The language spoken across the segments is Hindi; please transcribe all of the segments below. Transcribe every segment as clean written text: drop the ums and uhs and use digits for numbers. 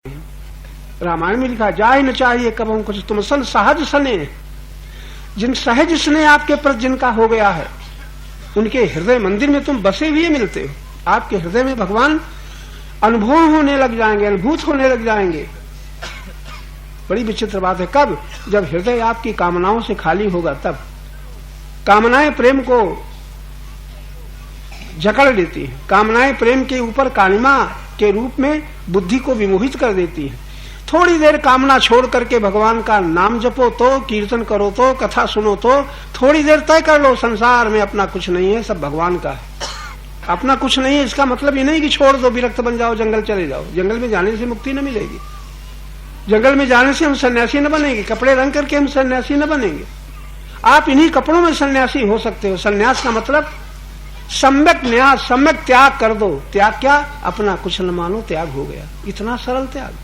रामायण में लिखा, जाय न चाहिए कबहू कुछ तुम सन सहज सने। जिन सहज स्नेह आपके प्रति जिनका हो गया है, उनके हृदय मंदिर में तुम बसे हुए मिलते हो। आपके हृदय में भगवान अनुभव होने लग जाएंगे, अनुभूत होने लग जाएंगे। बड़ी विचित्र बात है, कब? जब हृदय आपकी कामनाओं से खाली होगा तब। कामनाएं प्रेम को जकड़ लेती है, कामनाएं प्रेम के ऊपर कालिमा के रूप में बुद्धि को विमोहित कर देती है। थोड़ी देर कामना छोड़ करके भगवान का नाम जपो तो, कीर्तन करो तो, कथा सुनो तो, थोड़ी देर तय कर लो संसार में अपना कुछ नहीं है, सब भगवान का है। अपना कुछ नहीं है इसका मतलब ये नहीं कि छोड़ दो, विरक्त बन जाओ, जंगल चले जाओ। जंगल में जाने से मुक्ति न मिलेगी। जंगल में जाने से हम सन्यासी न बनेंगे, कपड़े रंग करके हम सन्यासी न बनेंगे। आप इन्हीं कपड़ों में सन्यासी हो सकते हो। सन्यास का मतलब सम्यक न्यास, सम्यक त्याग कर दो। त्याग क्या? अपना कुछ न मानो, त्याग हो गया। इतना सरल त्याग।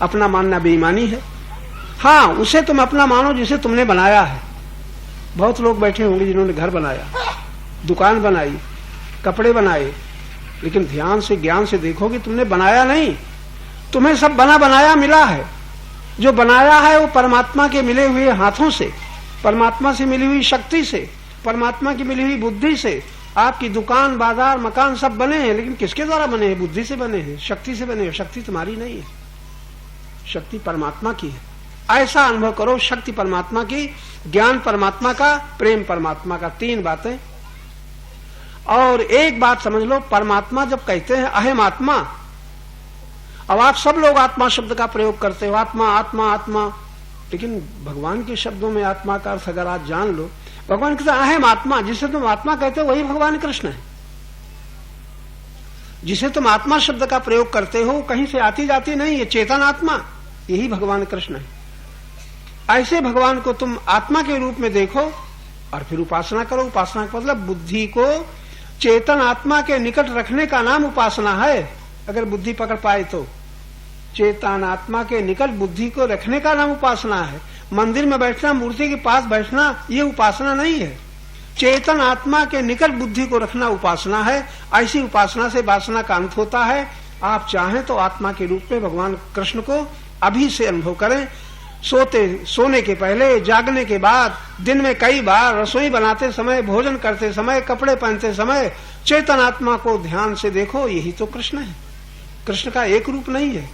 अपना मानना बेईमानी है। हाँ, उसे तुम अपना मानो जिसे तुमने बनाया है। बहुत लोग बैठे होंगे जिन्होंने घर बनाया, दुकान बनाई, कपड़े बनाए, लेकिन ध्यान से ज्ञान से देखोगे तुमने बनाया नहीं, तुम्हें सब बना बनाया मिला है। जो बनाया है वो परमात्मा के मिले हुए हाथों से, परमात्मा से मिली हुई शक्ति से, परमात्मा की मिली हुई बुद्धि से। आपकी दुकान, बाजार, मकान सब बने हैं, लेकिन किसके द्वारा बने हैं? बुद्धि से बने हैं, शक्ति से बने हैं। शक्ति तुम्हारी नहीं है, शक्ति परमात्मा की है। ऐसा अनुभव करो, शक्ति परमात्मा की, ज्ञान परमात्मा का, प्रेम परमात्मा का। तीन बातें। और एक बात समझ लो, परमात्मा जब कहते हैं अहम आत्मा, अब आप सब लोग आत्मा शब्द का प्रयोग करते हो, आत्मा आत्मा आत्मा, लेकिन भगवान के शब्दों में आत्मा का अर्थ अगर आप जान लो, भगवान कहते हैं अहम आत्मा। जिसे तुम आत्मा कहते हो वही भगवान कृष्ण है। जिसे तुम आत्मा शब्द का प्रयोग करते हो कहीं से आती जाती नहीं, ये चेतन आत्मा, यही भगवान कृष्ण है। ऐसे भगवान को तुम आत्मा के रूप में देखो और फिर उपासना करो। उपासना का मतलब बुद्धि को चेतन आत्मा के निकट रखने का नाम उपासना है। अगर बुद्धि पकड़ पाए तो चेतन आत्मा के निकट बुद्धि को रखने का नाम उपासना है। मंदिर में बैठना, मूर्ति के पास बैठना, ये उपासना नहीं है। चेतन आत्मा के निकट बुद्धि को रखना उपासना है। ऐसी उपासना से वासना का अंत होता है। आप चाहें तो आत्मा के रूप में भगवान कृष्ण को अभी से अनुभव करें। सोने के पहले, जागने के बाद, दिन में कई बार, रसोई बनाते समय, भोजन करते समय, कपड़े पहनते समय चेतन आत्मा को ध्यान से देखो। यही तो कृष्ण है। कृष्ण का एक रूप नहीं है।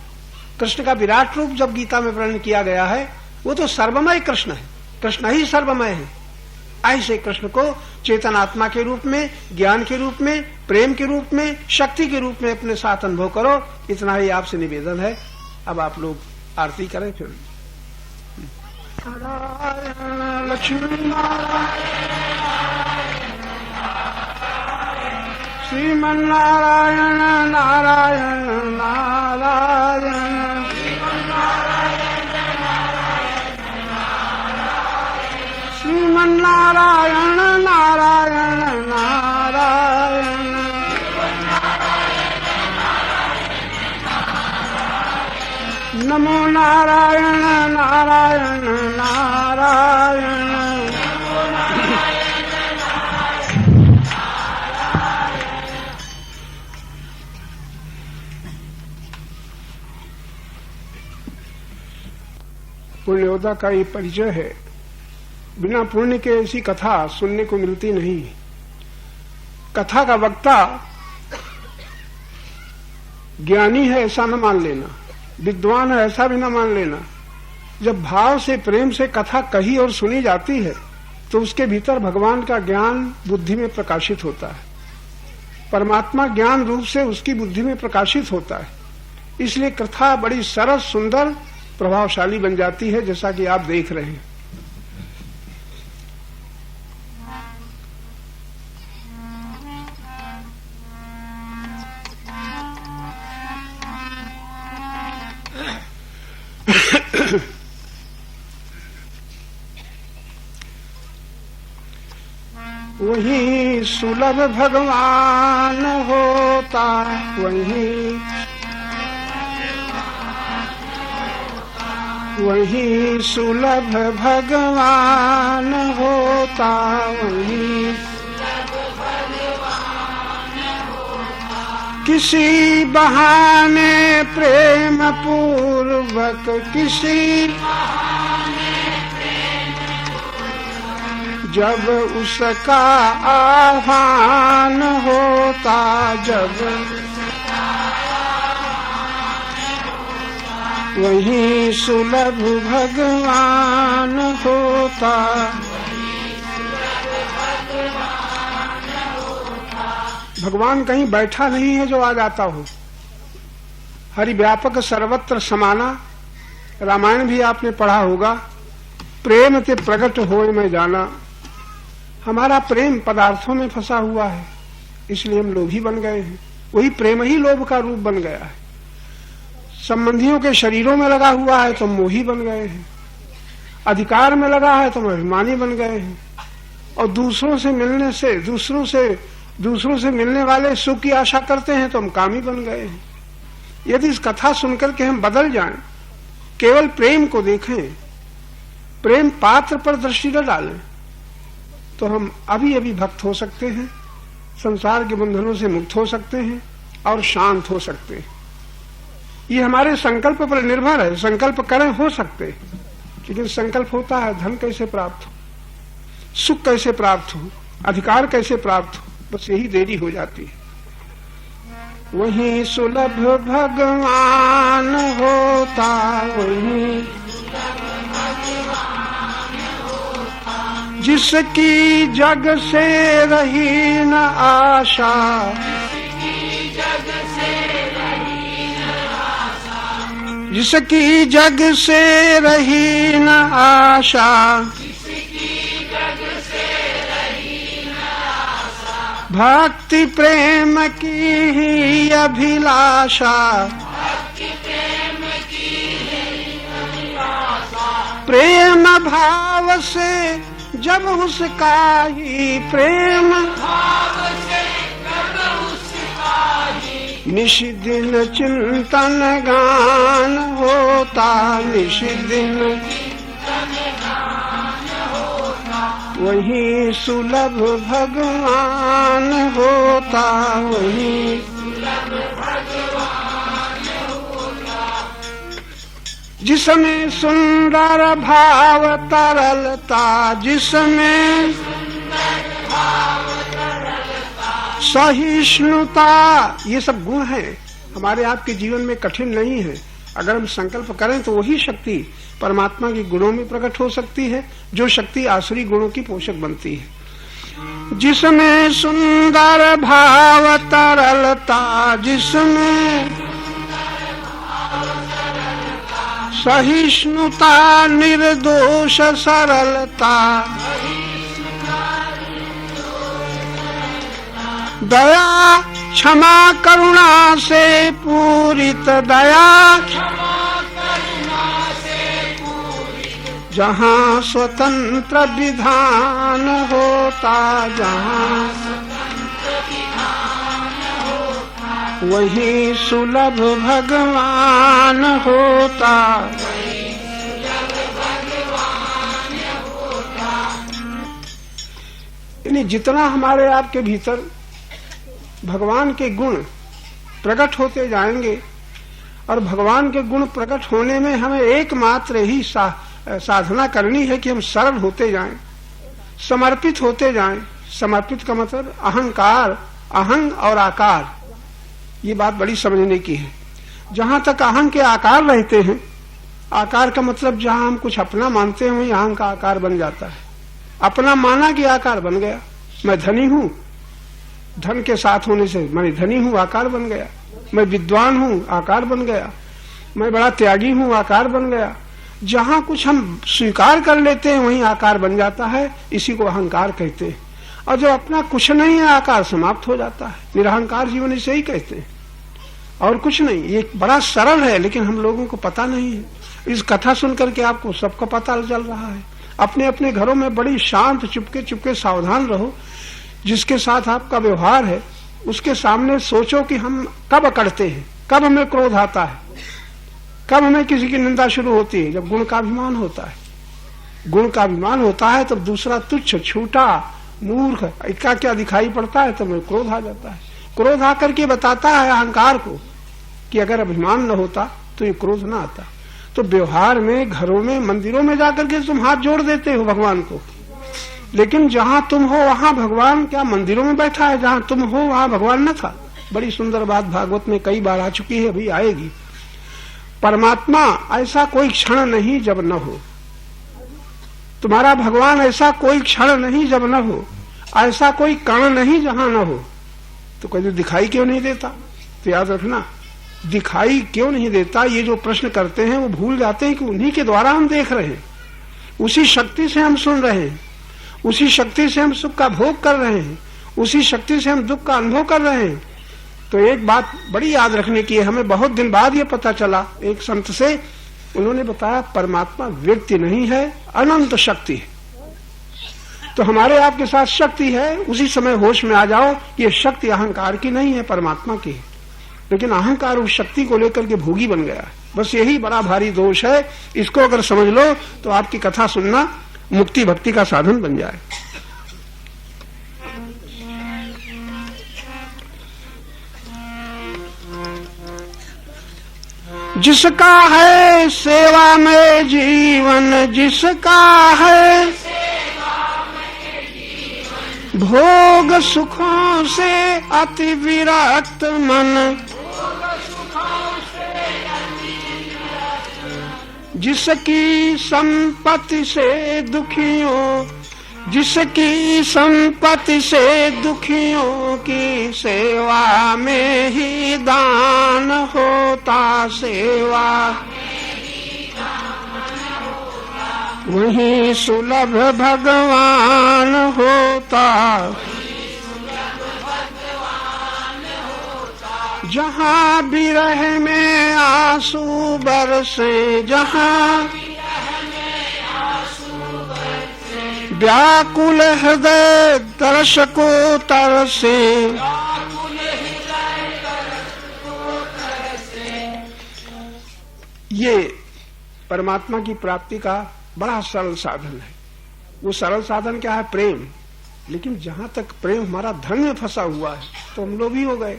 कृष्ण का विराट रूप जब गीता में वर्णन किया गया है, वो तो सर्वमय कृष्ण है। कृष्ण ही सर्वमय है। ऐसे कृष्ण को चेतन आत्मा के रूप में, ज्ञान के रूप में, प्रेम के रूप में, शक्ति के रूप में अपने साथ अनुभव करो। इतना ही आपसे निवेदन है। अब आप लोग आरती करें। फिर नारायण लक्ष्मी श्रीमन नारायण नारायण नारायण श्रीमन नारायण नारायण नारायण नमो नारायण नारायण नारायण पुण्योदा का ये परिचय है। बिना पुण्य के ऐसी कथा सुनने को मिलती नहीं। कथा का वक्ता ज्ञानी है ऐसा न मान लेना, विद्वान है ऐसा भी न मान लेना। जब भाव से, प्रेम से कथा कही और सुनी जाती है तो उसके भीतर भगवान का ज्ञान बुद्धि में प्रकाशित होता है। परमात्मा ज्ञान रूप से उसकी बुद्धि में प्रकाशित होता है। इसलिए कथा बड़ी सरस, सुंदर, प्रभावशाली बन जाती है, जैसा कि आप देख रहे हैं। वही सुलभ भगवान होता, वही सुलभ भगवान होता, किसी बहाने प्रेम पूर्वक, किसी जब उसका आह्वान होता, जब वहीं सुलभ भगवान होता। भगवान कहीं बैठा नहीं है जो आ जाता हो। हरि व्यापक सर्वत्र समाना, रामायण भी आपने पढ़ा होगा। प्रेम ते प्रकट होए मैं जाना। हमारा प्रेम पदार्थों में फंसा हुआ है, इसलिए हम लोभी बन गए हैं। वही प्रेम ही लोभ का रूप बन गया है। संबंधियों के शरीरों में लगा हुआ है तो मोही बन गए हैं, अधिकार में लगा है तो अभिमानी बन गए हैं, और दूसरों से मिलने वाले सुख की आशा करते हैं तो हम कामी बन गए हैं। यदि इस कथा सुनकर के हम बदल जाएं, केवल प्रेम को देखें, प्रेम पात्र पर दृष्टि न डालें, तो हम अभी अभी भक्त हो सकते हैं, संसार के बंधनों से मुक्त हो सकते हैं और शांत हो सकते हैं। ये हमारे संकल्प पर निर्भर है। संकल्प करें हो सकते, लेकिन संकल्प होता है धन कैसे प्राप्त हो, सुख कैसे प्राप्त हो, अधिकार कैसे प्राप्त हो, बस यही देरी हो जाती है। वहीं सुलभ भगवान होता, वहीं जिसकी जग से रही न आशा, जिसकी जग से रही न आशा, भक्ति प्रेम की ही अभिलाषा, प्रेम भाव से जब उसका ही, प्रेम भाव से जब उसका ही, निशिदिन चिंतन गान होता, निशिदिन वही सुलभ भगवान होता, वही जिसमें सुंदर भाव तरलता, जिसमें सहिष्णुता, ये सब गुण हैं हमारे आपके जीवन में, कठिन नहीं है। अगर हम संकल्प करें तो वही शक्ति परमात्मा के गुणों में प्रकट हो सकती है, जो शक्ति आसुरी गुणों की पोषक बनती है। जिसमें सुंदर भाव तरलता, जिसमें सहिष्णुता निर्दोष सरलता, दया क्षमा करुणा से पूरित, दया जहाँ स्वतंत्र विधान होता, जहाँ वही सुलभ भगवान होता। यानी जितना हमारे आपके भीतर भगवान के गुण प्रकट होते जाएंगे, और भगवान के गुण प्रकट होने में हमें एकमात्र ही साधना करनी है कि हम सरल होते जाएं, समर्पित होते जाएं। समर्पित का मतलब अहंकार, अहंग और आकार, ये बात बड़ी समझने की है। जहां तक अहंग के आकार रहते हैं, आकार का मतलब जहां हम कुछ अपना मानते हैं वहीं अहंग का आकार बन जाता है। अपना माना कि आकार बन गया। मैं धनी हूं, धन के साथ होने से मैं धनी हूं, आकार बन गया। मैं विद्वान हूं, आकार बन गया। मैं बड़ा त्यागी हूं, आकार बन गया। जहां कुछ हम स्वीकार कर लेते हैं वहीं आकार बन जाता है, इसी को अहंकार कहते हैं। और जो अपना कुछ नहीं है, आकार समाप्त हो जाता है। निरहंकार जीवन इसे ही कहते हैं, और कुछ नहीं। ये बड़ा सरल है, लेकिन हम लोगों को पता नहीं है। इस कथा सुनकर के आपको सबको पता चल रहा है। अपने अपने घरों में बड़ी शांत चुपके चुपके सावधान रहो। जिसके साथ आपका व्यवहार है उसके सामने सोचो कि हम कब अकड़ते हैं, कब हमें क्रोध आता है, कब हमें किसी की निंदा शुरू होती है। जब गुण का अभिमान होता है, गुण का अभिमान होता है तब दूसरा तुच्छ, छूटा, मूर्ख, इसका क्या दिखाई पड़ता है, तब क्रोध आ जाता है। क्रोध आकर के बताता है अहंकार को कि अगर अभिमान न होता तो ये क्रोध न आता। तो व्यवहार में, घरों में, मंदिरों में जाकर के तुम हाथ जोड़ देते हो भगवान को, लेकिन जहां तुम हो वहां भगवान क्या मंदिरों में बैठा है? जहां तुम हो वहां भगवान न था। बड़ी सुंदर बात भागवत में कई बार आ चुकी है, अभी आएगी। परमात्मा ऐसा कोई क्षण नहीं जब न हो, तुम्हारा भगवान ऐसा कोई क्षण नहीं जब न हो, ऐसा कोई कण नहीं जहां न हो। तो कोई दिखाई क्यों नहीं देता? तो याद रखना, दिखाई क्यों नहीं देता, ये जो प्रश्न करते हैं वो भूल जाते हैं कि उन्हीं के द्वारा हम देख रहे हैं, उसी शक्ति से हम सुन रहे हैं, उसी शक्ति से हम सुख का भोग कर रहे हैं, उसी शक्ति से हम दुख का अनुभव कर रहे हैं। तो एक बात बड़ी याद रखने की है, हमें बहुत दिन बाद ये पता चला एक संत से, उन्होंने बताया परमात्मा व्यक्ति नहीं है, अनंत शक्ति है। तो हमारे आपके साथ शक्ति है, उसी समय होश में आ जाओ, ये शक्ति अहंकार की नहीं है, परमात्मा की है। लेकिन अहंकार उस शक्ति को लेकर के भोगी बन गया है। बस यही बड़ा भारी दोष है। इसको अगर समझ लो तो आपकी कथा सुनना मुक्ति भक्ति का साधन बन जाए। जिसका है सेवा में जीवन, जिसका है भोग सुखों से अति विरक्त मन, जिसकी संपत्ति से दुखियों, जिसकी संपत्ति से दुखियों की सेवा में ही दान होता, सेवा वही सुलभ भगवान होता। जहाँ विरह में आंसू बरसे, जहाँ व्याकुल हृदय दर्श को तरसे, ये परमात्मा की प्राप्ति का बड़ा सरल साधन है। वो सरल साधन क्या है? प्रेम। लेकिन जहां तक प्रेम हमारा धन में फंसा हुआ है तो हम लोग भी हो गए।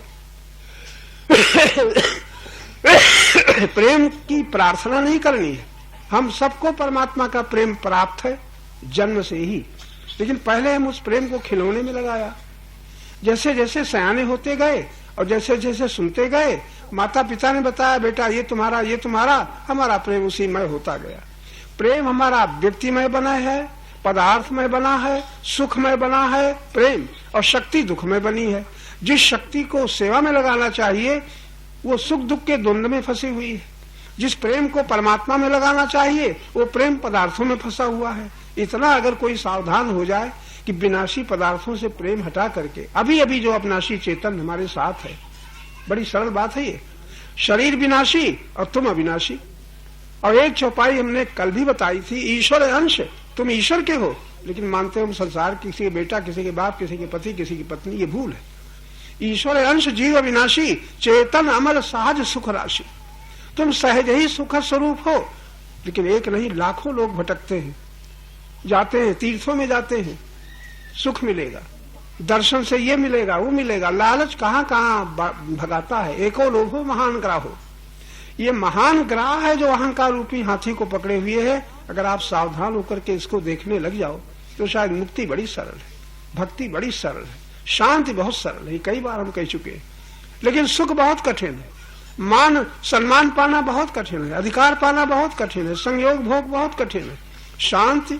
प्रेम की प्रार्थना नहीं करनी है, हम सबको परमात्मा का प्रेम प्राप्त है जन्म से ही, लेकिन पहले हम उस प्रेम को खिलौने में लगाया। जैसे जैसे सयाने होते गए और जैसे जैसे सुनते गए, माता पिता ने बताया बेटा ये तुम्हारा, ये तुम्हारा, हमारा प्रेम उसी में होता गया। प्रेम हमारा व्यक्तिमय बना है, पदार्थमय बना है, सुखमय बना है प्रेम, और शक्ति दुखमय बनी है। जिस शक्ति को सेवा में लगाना चाहिए वो सुख दुख के द्वंद्व में फंसी हुई है। जिस प्रेम को परमात्मा में लगाना चाहिए वो प्रेम पदार्थों में फंसा हुआ है। इतना अगर कोई सावधान हो जाए कि विनाशी पदार्थों से प्रेम हटा करके, अभी अभी जो अविनाशी चेतन हमारे साथ है, बड़ी सरल बात है ये, शरीर विनाशी और तुम अविनाशी। और एक चौपाई हमने कल भी बताई थी, ईश्वर अंश, तुम ईश्वर के हो लेकिन मानते हो हम संसार, किसी के बेटा, किसी के बाप, किसी के पति, किसी की पत्नी, ये भूल है। ईश्वर अंश जीव अविनाशी, चेतन अमर सहज सुख राशि। तुम सहज ही सुख स्वरूप हो, लेकिन एक नहीं लाखों लोग भटकते हैं, जाते हैं तीर्थों में जाते हैं, सुख मिलेगा, दर्शन से ये मिलेगा वो मिलेगा, लालच कहाँ कहाँ भगाता है। एको लोभो महान ग्राहो, ये महान ग्राह है जो अहंकार रूपी हाथी को पकड़े हुए है। अगर आप सावधान होकर के इसको देखने लग जाओ तो शायद मुक्ति बड़ी सरल है, भक्ति बड़ी सरल है, शांति बहुत सरल है, कई बार हम कह चुके हैं। लेकिन सुख बहुत कठिन है, मान सम्मान पाना बहुत कठिन है, अधिकार पाना बहुत कठिन है, संयोग भोग बहुत कठिन है। शांति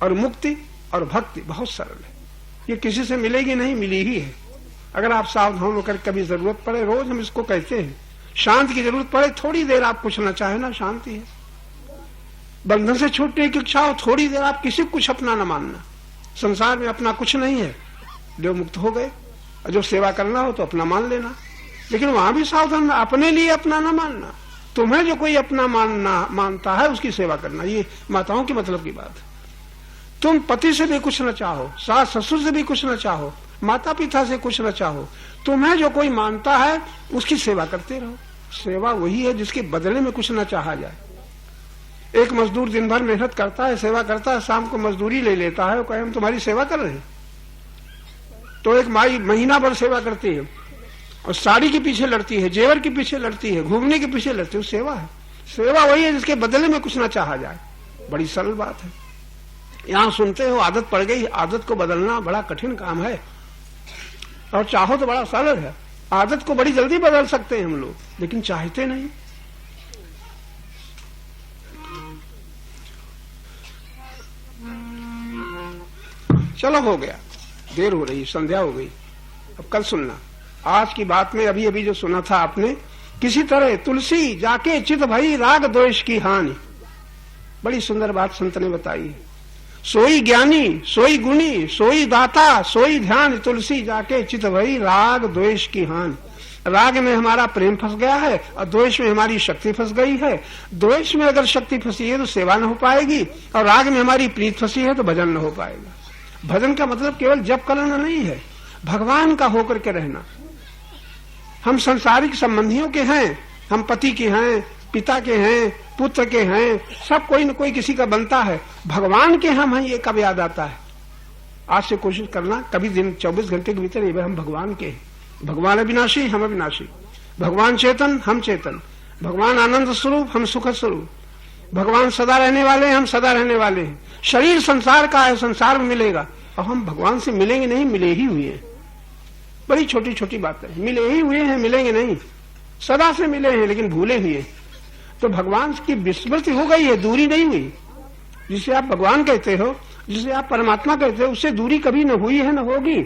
और मुक्ति और भक्ति बहुत सरल है, ये किसी से मिलेगी नहीं, मिली ही है। अगर आप सावधान होकर कभी जरूरत पड़े, रोज हम इसको कहते हैं, शांति की जरूरत पड़े, थोड़ी देर आप कुछ न चाहे ना, शांति है। बंधन से छूटने की इच्छा हो, थोड़ी देर आप किसी कुछ अपना न मानना, संसार में अपना कुछ नहीं है, जो मुक्त हो गए। जो सेवा करना हो तो अपना मान लेना, लेकिन वहां भी सावधान, अपने लिए अपना न मानना। तुम्हें जो कोई अपना मानता है उसकी सेवा करना, ये माताओं के मतलब की बात है। तुम पति से भी कुछ न चाहो, सास ससुर से भी कुछ न चाहो, माता पिता से कुछ न चाहो, तुम्हें जो कोई मानता है उसकी सेवा करते रहो। सेवा वही है जिसके बदले में कुछ न चाहा जाए। एक मजदूर दिन भर मेहनत करता है, सेवा करता है, शाम को मजदूरी ले लेता है, वो कहे हम तुम्हारी सेवा कर रहे हैं, तो एक माई महीना भर सेवा करती है और साड़ी के पीछे लड़ती है, जेवर के पीछे लड़ती है, घूमने के पीछे लड़ती है, सेवा है। सेवा वही है जिसके बदले में कुछ ना चाहा जाए। बड़ी सरल बात है। यहाँ सुनते हो आदत पड़ गई, आदत को बदलना बड़ा कठिन काम है और चाहो तो बड़ा सरल है। आदत को बड़ी जल्दी बदल सकते हैं हम लोग, लेकिन चाहते नहीं। चलो हो गया, देर हो रही, संध्या हो गई, अब कल सुनना। आज की बात में अभी अभी जो सुना था आपने, किसी तरह तुलसी जाके चित भई राग द्वेष की हानि। बड़ी सुंदर बात संत ने बताई है। सोई ज्ञानी, सोई गुणी, सोई दाता, सोई ध्यान, तुलसी जाके चित भई राग द्वेष की हानि। राग में हमारा प्रेम फंस गया है और द्वेष में हमारी शक्ति फंस गई है। द्वेष में अगर शक्ति फंसी है तो सेवा न हो पाएगी, और राग में हमारी प्रीत फंसी है तो भजन न हो पाएगा। भजन का मतलब केवल जप करना नहीं है, भगवान का होकर के रहना। हम संसारिक संबंधियों के हैं, हम पति के हैं, पिता के हैं, पुत्र के हैं, सब कोई न कोई किसी का बनता है। भगवान के हम हैं ये कब याद आता है? आज से कोशिश करना, कभी दिन 24 घंटे के भीतर ये हम भगवान के हैं। भगवान अविनाशी, हम अविनाशी। भगवान चेतन, हम चेतन। भगवान आनंद स्वरूप, हम सुख स्वरूप। भगवान सदा रहने वाले, हम सदा रहने वाले हैं। शरीर संसार का है, संसार में मिलेगा, और हम भगवान से मिलेंगे नहीं, मिले ही हुए हैं। बड़ी छोटी छोटी बातें, मिले ही हुए हैं, मिलेंगे नहीं। सदा से मिले हैं लेकिन भूले हुए। तो भगवान की विस्मृति हो गई है, दूरी नहीं हुई। जिसे आप भगवान कहते हो, जिसे आप परमात्मा कहते हो, उससे दूरी कभी न हुई है न होगी।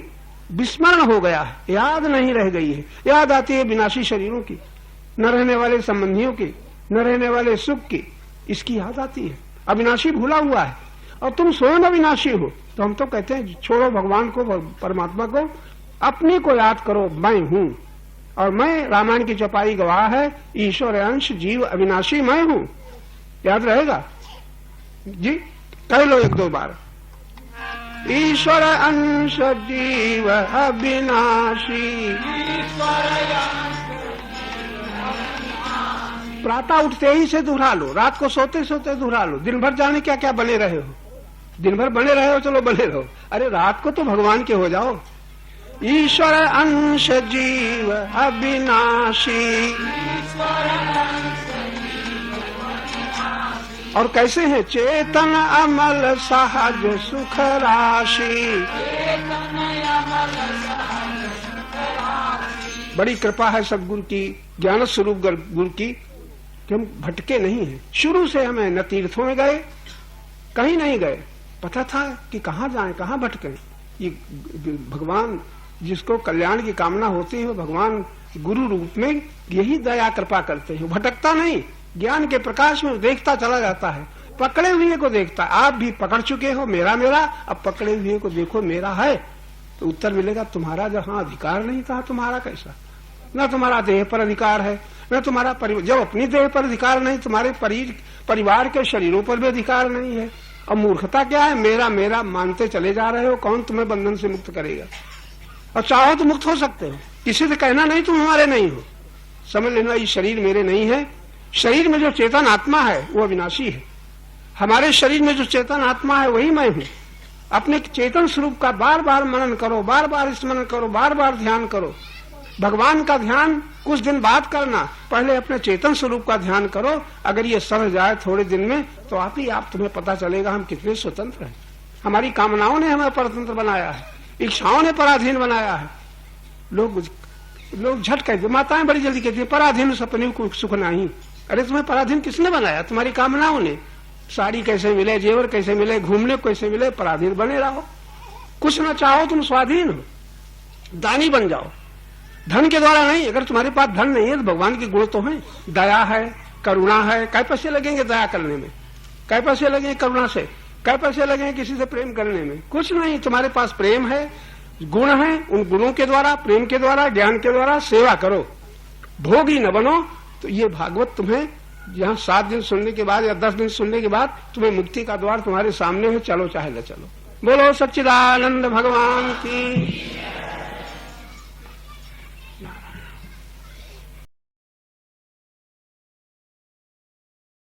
विस्मरण हो गया है, याद नहीं रह गई है। याद आती है विनाशी शरीरों की, न रहने वाले संबंधियों की, न रहने वाले सुख की, इसकी याद आती है। अविनाशी भूला हुआ है और तुम स्वयं अविनाशी हो। तो हम तो कहते हैं छोड़ो भगवान को, परमात्मा को, अपने को याद करो, मैं हूं और मैं, रामायण की चौपाई गवाह है, ईश्वर अंश जीव अविनाशी मैं हूं। याद रहेगा जी? कह लो एक दो बार। ईश्वर अंश जीव अविनाशी। प्रातः उठते ही से दोहरा लो, रात को सोते सोते दोहरा लो। दिन भर जाने क्या क्या बने रहे हो, दिन भर बने रहे हो, चलो बने रहो। अरे रात को तो भगवान के हो जाओ। ईश्वर अंश जीव अविनाशी। और कैसे हैं? चेतन अमल सहज सुख राशि। बड़ी कृपा है सदगुरु की, ज्ञान स्वरूप गुरु की, कि हम भटके नहीं हैं। शुरू से हमें न तीर्थों में गए, कहीं नहीं गए, पता था कि कहाँ जाएं, कहाँ भटके। ये भगवान जिसको कल्याण की कामना होती है, भगवान गुरु रूप में यही दया कृपा करते हैं। भटकता नहीं, ज्ञान के प्रकाश में देखता चला जाता है, पकड़े हुए को देखता। आप भी पकड़ चुके हो मेरा मेरा, अब पकड़े हुए को देखो मेरा है, तो उत्तर मिलेगा तुम्हारा जहाँ अधिकार नहीं था, तुम्हारा कैसा? न तुम्हारा देह पर अधिकार है, न तुम्हारा जब अपनी देह पर अधिकार नहीं, तुम्हारे परिवार के शरीरों पर भी अधिकार नहीं है। और मूर्खता क्या है? मेरा मेरा मानते चले जा रहे हो, कौन तुम्हें बंधन से मुक्त करेगा? और चाहो तो मुक्त हो सकते हो, किसी से कहना नहीं तुम हमारे नहीं हो। समझ लेना ये शरीर मेरे नहीं है। शरीर में जो चेतन आत्मा है वो अविनाशी है। हमारे शरीर में जो चेतन आत्मा है वही मैं हूँ। अपने चेतन स्वरूप का बार बार मनन करो, बार बार स्मरण करो, बार बार ध्यान करो। भगवान का ध्यान कुछ दिन बाद करना, पहले अपने चेतन स्वरूप का ध्यान करो। अगर ये समझ जाए थोड़े दिन में तो आप ही आप तुम्हें पता चलेगा हम कितने स्वतंत्र हैं। हमारी कामनाओं ने हमें परतंत्र बनाया है, इच्छाओं ने पराधीन बनाया है। लोग झट कहते, माताएं बड़ी जल्दी कहती है पराधीन सपने को सुख नहीं। अरे तुम्हें पराधीन किसने बनाया? तुम्हारी कामनाओं ने। साड़ी कैसे मिले, जेवर कैसे मिले, घूमने कैसे मिले, पराधीन बने रहो। कुछ न चाहो तुम स्वाधीन हो, दानी बन जाओ। धन के द्वारा नहीं। अगर तुम्हारे पास धन नहीं है तो भगवान के गुण तो हैं, दया है, करुणा है। कै पैसे लगेंगे दया करने में? कै पैसे लगेंगे करुणा से? कै पैसे लगेंगे किसी से प्रेम करने में? कुछ नहीं। तुम्हारे पास प्रेम है, गुण है, उन गुणों के द्वारा, प्रेम के द्वारा, ज्ञान के द्वारा सेवा करो। भोगी न बनो। तो ये भागवत तुम्हें यहाँ 7 दिन सुनने के बाद या 10 दिन सुनने के बाद तुम्हें मुक्ति का द्वार तुम्हारे सामने है, चलो चाहे न चलो। बोलो सच्चिदानंद भगवान की।